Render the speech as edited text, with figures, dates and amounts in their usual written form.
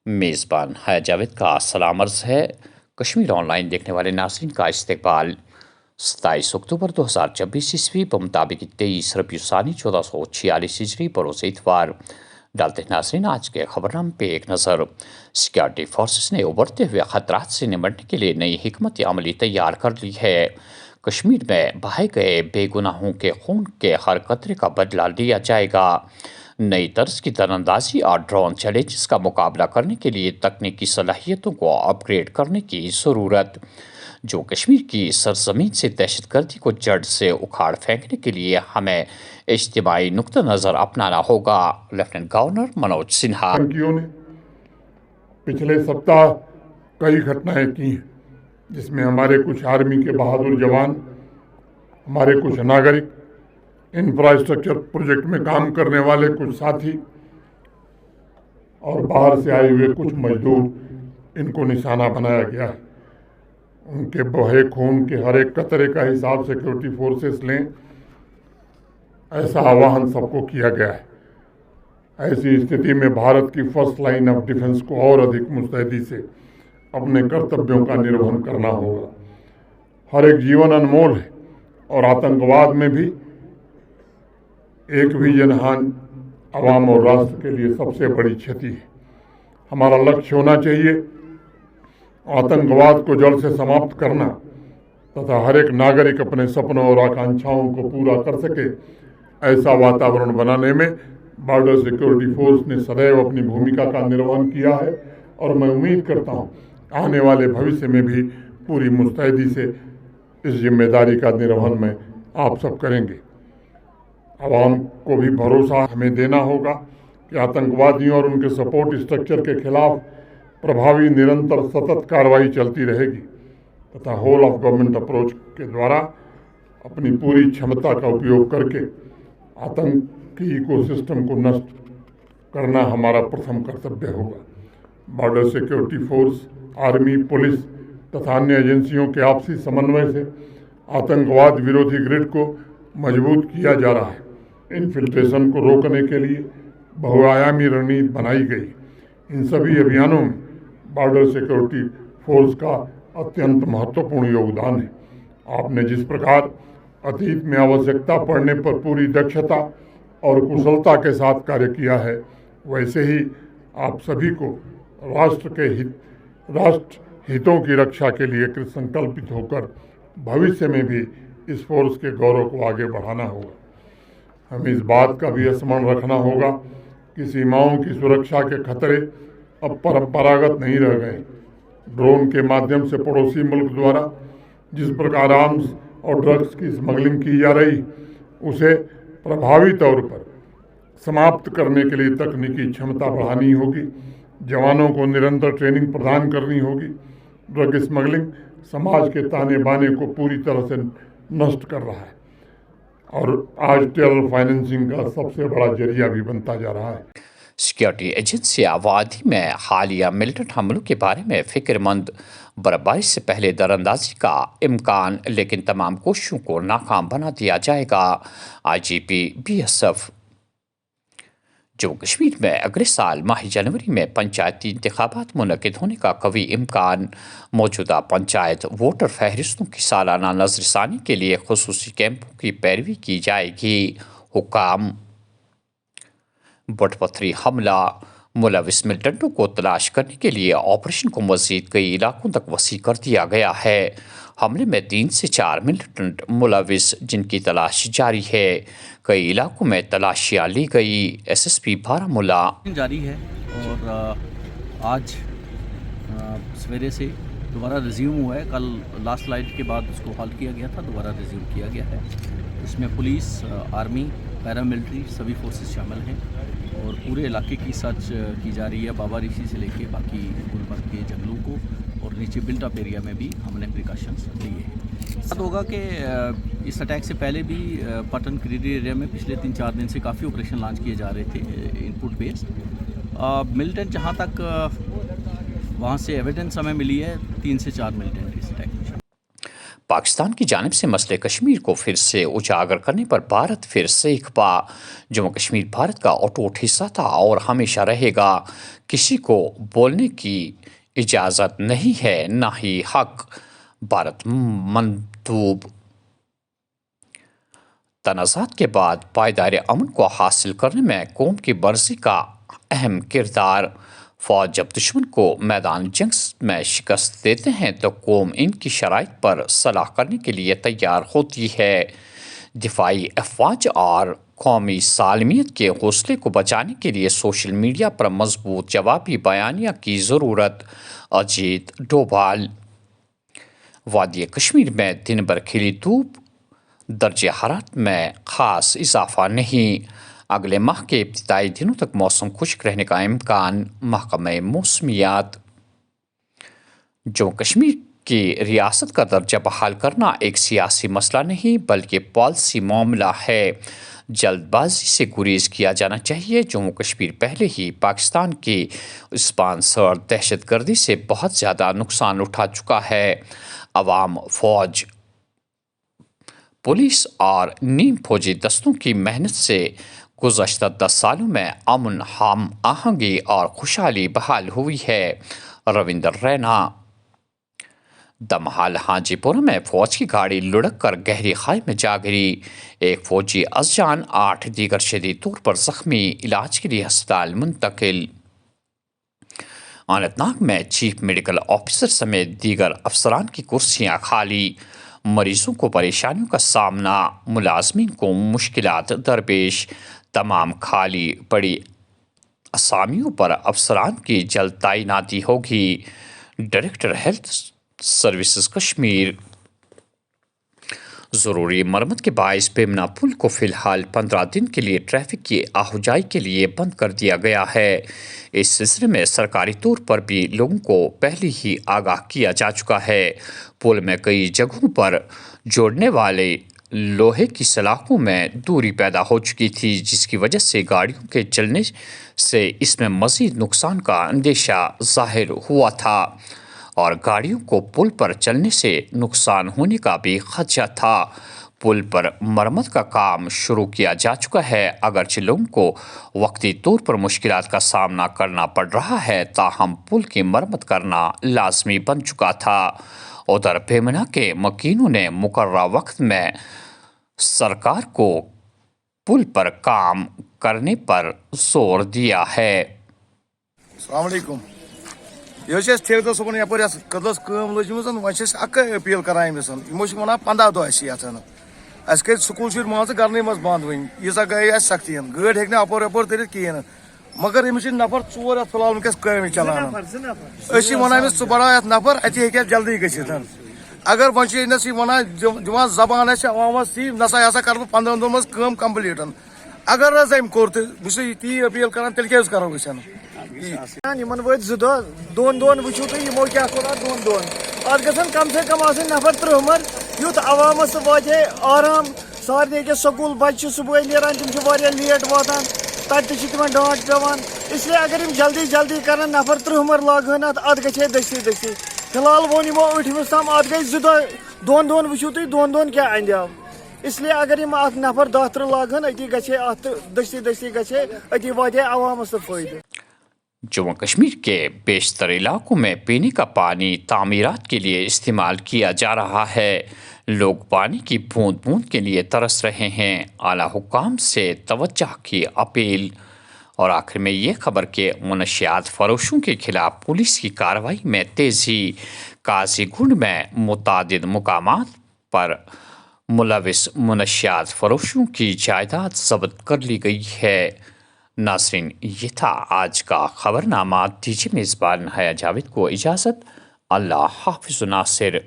میزبان ہے جاوید کا سلام عرض ہے۔ کشمیر آن لائن دیکھنے والے ناظرین کا استقبال۔ 27 اکتوبر 2026 بمطابق 23 ربیع الثانی 1446 ہجری بروز اتوار۔ ڈالتے ہیں ناظرین آج کے خبرنامے پہ ایک نظر۔ سیکورٹی فورسز نے ابھرتے ہوئے خطرات سے نمٹنے کے لیے نئی حکمت عملی تیار کر لی ہے۔ کشمیر میں بہائے گئے بے گناہوں کے خون کے ہر قطرے کا بدلہ لیا جائے گا۔ نئی طرز کی تیر اندازی اور ڈرون چیلنجز کا مقابلہ کرنے کے لیے تکنیکی صلاحیتوں کو اپ گریڈ کرنے کی ضرورت، جو کشمیر کی سرزمین سے دہشت گردی کو جڑ سے اکھاڑ پھینکنے کے لیے ہمیں اجتماعی نقطہ نظر اپنانا ہوگا۔ لیفٹیننٹ گورنر منوج سنہا نے پچھلے سپتاہ کئی گھٹنائیں کی ہیں، جس میں ہمارے کچھ آرمی کے بہادر جوان، ہمارے کچھ ناگرک، انفراسٹرکچر پروجیکٹ میں کام کرنے والے کچھ ساتھی اور باہر سے آئے ہوئے کچھ مزدور، ان کو نشانہ بنایا گیا ہے۔ ان کے بہے خون کے ہر ایک قطرے کا حساب سیکورٹی فورسز لیں، ایسا آہوان سب کو کیا گیا ہے۔ ایسی استھتی میں بھارت کی فرسٹ لائن آف ڈیفنس کو اور ادھک مستعدی سے اپنے کرتبیوں کا نروہن کرنا ہوگا۔ ہر ایک جیون انمول ہے اور آتنکواد میں بھی ایک بھی جنہان عوام اور راشٹر کے لیے سب سے بڑی چھتی ہے۔ ہمارا لکشیہ ہونا چاہیے آتنکواد کو جڑ سے سماپت کرنا تتھا ہر ایک ناگرک اپنے سپنوں اور آکانچھاؤں کو پورا کر سکے۔ ایسا واتاورن بنانے میں بارڈر سیکورٹی فورس نے سدیو اپنی بھومکا کا نروہن کیا ہے اور میں امید کرتا ہوں آنے والے بھوشیہ میں بھی پوری مستعدی سے اس ذمہ داری کا نروہن میں آپ سب کریں گے۔ عوام کو بھی بھروسہ ہمیں دینا ہوگا کہ آتنکوادیوں اور ان کے سپورٹ اسٹرکچر کے خلاف پربھاوی نرنتر سطت کارروائی چلتی رہے گی تتھا ہول آف گورنمنٹ اپروچ کے دوارا اپنی پوری چھمتا کا اپیوگ کر کے آتنکی ایکو سسٹم کو نشٹ کرنا ہمارا پرتھم کرتبیہ ہوگا۔ Border security force, army, police تتھا انیہ ایجنسیوں کے آپسی سمنوے سے آتنکواد ویرودھی گرڈ کو مضبوط کیا جا رہا ہے۔ انفلٹریشن کو روکنے کے لیے بہو-آیامی رننیتی بنائی گئی۔ ان سبھی ابھیانوں میں بارڈر سیکورٹی فورس کا اتنت مہتوپورن یوگدان ہے۔ آپ نے جس پرکار اتیت میں آوشکتا پڑنے پر پوری دکشتا اور کشلتا کے ساتھ کاریہ کیا ہے، ویسے ہی آپ سبھی کو راشٹر ہتوں کی رکشا کے لیے سنکلپت ہو کر بھوشیہ میں بھی اس فورس کے گورو کو آگے بڑھانا ہوگا۔ ہمیں اس بات کا بھی اسمرن رکھنا ہوگا کہ سیماؤں کی سرکشا کے خطرے اب پرمپراگت نہیں رہ گئے۔ ڈرون کے مادھیم سے پڑوسی ملک دوارا جس پرکار آرمز اور ڈرگز کی اسمگلنگ کی جا رہی، اسے پربھاوی طور پر سماپت کرنے کے لیے تکنیکی چھمتا بڑھانی ہوگی، جوانوں کو نرنتر ٹریننگ پردان کرنی ہوگی۔ ڈرگ اسمگلنگ سماج کے تانے بانے کو پوری طرح سے نشٹ کر رہا ہے اور آج ٹیرر فائننسنگ کا سب سے بڑا ذریعہ بھی بنتا جا رہا ہے۔ سیکورٹی ایجنسیاں وادی میں حالیہ ملٹنٹ حملوں کے بارے میں فکر مند۔ برفباری سے پہلے دراندازی کا امکان، لیکن تمام کوششوں کو ناکام بنا دیا جائے گا۔ IGP BSF جموں کشمیر میں اگلے سال ماہ جنوری میں پنچایتی انتخابات منعقد ہونے کا قوی امکان۔ موجودہ پنچایت ووٹر فہرستوں کی سالانہ نظر ثانی کے لیے خصوصی کیمپوں کی پیروی کی جائے گی۔ حکام بٹ پتھری حملہ، ملوث ملٹنٹوں کو تلاش کرنے کے لیے آپریشن کو مزید کئی علاقوں تک وسیع کر دیا گیا ہے۔ حملے میں 3 سے 4 ملٹنٹ ملوث، جن کی تلاش جاری ہے۔ کئی علاقوں میں تلاشیاں لی گئی۔ SSP بارہمولہ جاری ہے اور آج سویرے سے دوبارہ ریزیوم ہوا ہے۔ کل لاسٹ لائٹ کے بعد اس کو ہال کیا گیا تھا، دوبارہ ریزیوم کیا گیا ہے۔ اس میں پولیس، آرمی، پیراملٹری سبھی فورسز شامل ہیں اور پورے علاقے کی سرچ کی جا رہی ہے، بابا ریشی سے لے کے باقی گلبرگ کے جنگلوں کو، اور نیچے بلٹ اپ ایریا میں بھی ہم نے پریکاشنز لیے ہیں۔ بات ہوگا کہ اس اٹیک سے پہلے بھی پٹن کریری ایریا میں پچھلے 3-4 دن سے کافی آپریشن لانچ کیے جا رہے تھے ان پٹ بیس۔ ملٹنٹ جہاں تک وہاں سے ایویڈنس ہمیں ملی ہے 3 سے 4 ملٹنٹ اس اٹیک میں۔ پاکستان کی جانب سے مسئلہ کشمیر کو پھر سے اجاگر کرنے پر بھارت پھر سے ایک بار جموں کشمیر بھارت کا اٹوٹ حصہ تھا اور ہمیشہ رہے گا. کسی کو بولنے کی اجازت نہیں ہے، نہ ہی حق. بھارت مندوب. تنازعات کے بعد پائیدار امن کو حاصل کرنے میں قوم کی مرضی کا اہم کردار. فوج جب دشمن کو میدان جنگ میں شکست دیتے ہیں تو قوم ان کی شرائط پر صلح کرنے کے لیے تیار ہوتی ہے. دفاعی افواج اور قومی سالمیت کے حوصلے کو بچانے کے لیے سوشل میڈیا پر مضبوط جوابی بیانیہ کی ضرورت. اجیت ڈوبھال. وادی کشمیر میں دن بھر کھلی دھوپ، درجہ حرارت میں خاص اضافہ نہیں. اگلے ماہ کے ابتدائی دنوں تک موسم خشک رہنے کا امکان. محکمہ موسمیات. جموں کشمیر کی ریاست کا درجہ بحال کرنا ایک سیاسی مسئلہ نہیں بلکہ پالیسی معاملہ ہے. جلد بازی سے گریز کیا جانا چاہیے. جموں کشمیر پہلے ہی پاکستان کی اسپانسر دہشت گردی سے بہت زیادہ نقصان اٹھا چکا ہے. عوام، فوج، پولیس اور نیم فوجی دستوں کی محنت سے گزشتہ 10 سالوں میں امن، ہم آہنگی اور خوشحالی بحال ہوئی ہے. روندر رینا. دمہال ہانجی پورہ میں فوج کی گاڑی لڑک کر گہری خائی میں جا گری. ایک فوجی از جان، 8 دیگر شدید طور پر زخمی، علاج کے لیے ہسپتال منتقل. اننت ناگ میں چیف میڈیکل آفیسر سمیت دیگر افسران کی کرسیاں خالی. مریضوں کو پریشانیوں کا سامنا، ملازمین کو مشکلات درپیش. تمام خالی پڑی اسامیوں پر افسران کی جلد تعیناتی ہوگی. Director health services Kashmir. ضروری مرمت کے باعث بیمنا پل کو فی الحال 15 دن کے لیے ٹریفک کی آہجائی کے لیے بند کر دیا گیا ہے. اس سلسلے میں سرکاری طور پر بھی لوگوں کو پہلے ہی آگاہ کیا جا چکا ہے. پل میں کئی جگہوں پر جوڑنے والے لوہے کی سلاخوں میں دوری پیدا ہو چکی تھی، جس کی وجہ سے گاڑیوں کے چلنے سے اس میں مزید نقصان کا اندیشہ ظاہر ہوا تھا اور گاڑیوں کو پل پر چلنے سے نقصان ہونے کا بھی خدشہ تھا. پل پر مرمت کا کام شروع کیا جا چکا ہے. اگرچہ لوگوں کو وقتی طور پر مشکلات کا سامنا کرنا پڑ رہا ہے، تاہم پل کی مرمت کرنا لازمی بن چکا تھا. ادھر بیمنا کے مکینوں نے مقررہ وقت میں سرکار کو پل پر کام کرنے پر زور دیا ہے. السلام علیکم. یہ ٹھیکدر صبح یپر قدس کم لجم ویسے اک اپیل کران امس ہمو ونان 15 دہ یھان اس کر سکول شر مان گرن مز بند ون ییژا گئی اس سختی گاڑی ہیکہ اپور یپور ترت کہین مگر امس نفر 4 ات فی الحال ونکس کام چلان اسی ونان امس ژٕ بڑا ات نفر اتہ ہیکہ جلدی گژھت. اگر وی انس یہ ونان دان زبان عوامس تی نسا یہ کر 15 دن مز کام کمپلیٹ. اگر حظ ام کور تو بہت تی اپیل کران تیل کیاز کرو أسۍ یمن وٲتۍ 2 دۄہ 2 دۄہن وٕچھو تُہۍ یمو کیاہ کوٚر اتھ 2 دۄہن. اتھ گژھن کم سے کم آسٕنۍ نفر 30 مر یُتھ عوامس واتہِ ہے آرام. سارنٕے أکیاہ سکوٗل بچہِ چھِ صبحٲے نیران تِم چھِ واریاہ لیٹ واتان تتہِ تہِ چھِ تِمن ڈانٹ پیوان. اسلیے اگر یِم جلدی جلدی کرن نفر 30 مر لاگہن اتھ گژھِ ہے دستی دستی. فی الحال ووٚن یمو 8مس تام اتھ گٔے 2 دۄہ 2 دۄہن وٕچھو تُہۍ 2 دۄہن کیاہ اندیاو. اسلیے اگر یم اتھ نفر 10-30 لاگہن اتی گژھِ ہے اتھ دستی دستی گژھِ ہے اتی واتہِ ہے عوامس تہِ فٲیدٕ. جموں کشمیر کے بیشتر علاقوں میں پینے کا پانی تعمیرات کے لیے استعمال کیا جا رہا ہے. لوگ پانی کی بوند بوند کے لیے ترس رہے ہیں. اعلیٰ حکام سے توجہ کی اپیل. اور آخر میں یہ خبر کہ منشیات فروشوں کے خلاف پولیس کی کارروائی میں تیزی. قاضی گنڈ میں متعدد مقامات پر ملوث منشیات فروشوں کی جائیداد ضبط کر لی گئی ہے. ناظرین، یہ تھا آج کا خبر نامہ. دیجیے میزبان حیا جاوید کو اجازت. اللہ حافظ. ناصر.